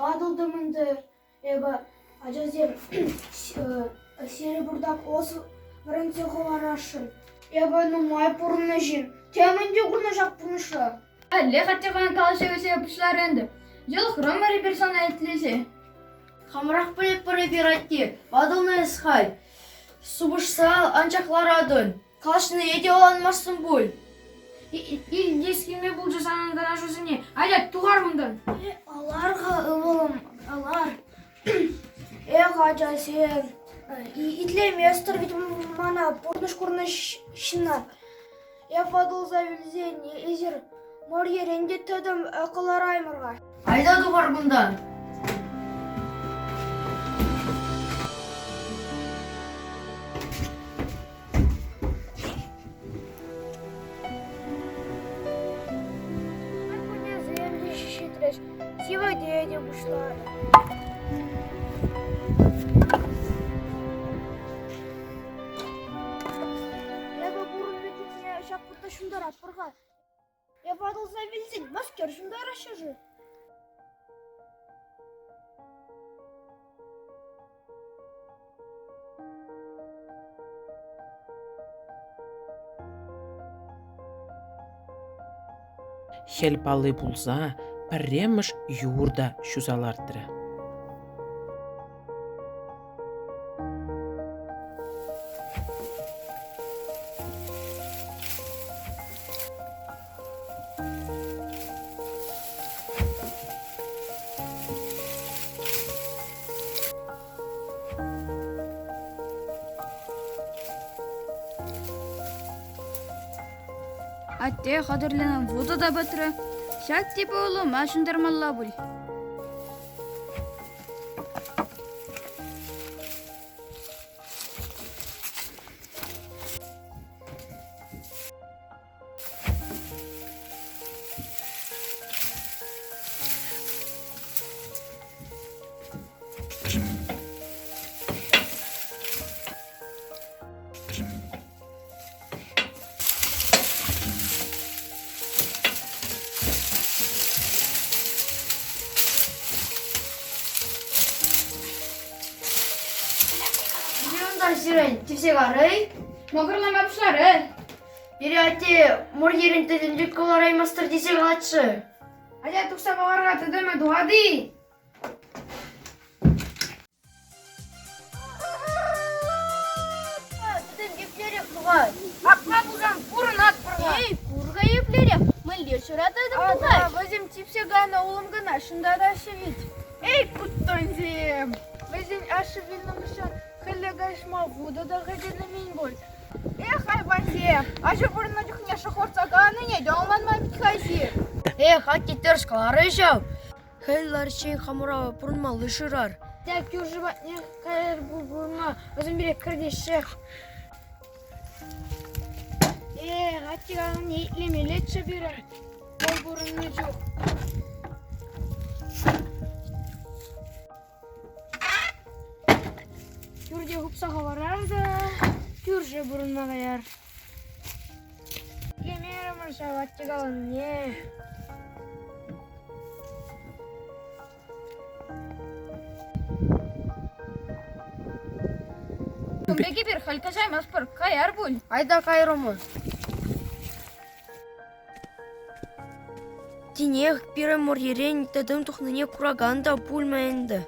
Адылдымынды эба ажазем сері бұрдақ осы варенце холарашын. Эба нумай пұрынышын. Темінде құрны жақ пұрнышы. Әлі қаттеған қалышы өсе өпішілер енді. Жыл хромары персона етлесе. Хамрақ біліп бір оператив. Адылны ісхай. Субышсал анчақларадын. Қалашыны еде оланмасын бұл. Ил дескеме бұл жасанындан ашусыне. Әлі туғар мұндан. Аларға ұлым, алар. Ажазем. Итлеместір ведь мана пұрныш құрнышына. Адыл завілзен езір. Мор еренде төдім ақылар аймырға. Айда туғар бұндан. Сегодня не ушла. Я бы бурный меня сейчас будто шундар отпрыгал. Я падал за вильзин, маскер шундар еще же. Хелпалы булса, пірреміш юрда шузалардыры. Атте қадырленен вода да батыры. Шак типі олы машындармалла бұл. Сирен, тепсек арай. Моғырлама бұшлары. Бері әте мор ерін тәдімдік колар аймастыр десек алатшы. Аja тұқса бағарға түдіме дуады. Түдін еплерек бұғай. Аққа бұлған бұрын ат бұрға. Ей, бұрға еплерек. Мүлде шыратады бұғай. Өзім тепсе ғана олым ғана шында да шевет. Ей, күттонзем. Өзім ашы білнімішін. Хілігашма вода да ғеділімін бол. Эх, айбанзе. Ашы бұрынна жүхне шықорца ғаныне, жауmanma бітхайзи. Хаттеттер шқалары жау. Хайлар шей хамурава пұрынмалы жырар. Так, юржыбат не қайыр бұлма. Өзім берек кірдеші. Аттиғағын етлемелетші берер. Ол бұрынны жоқ. Юрде ғыпсаға барарды. Юрже бұрынна қаяр. Етлемерім ұша аттиғағын не. Күмбеге бір қалқашаймас бір қаяр бұл. Айда кайрымы. Тинех пиры мор ерен тәдім тұхныне кураганда пульма енді.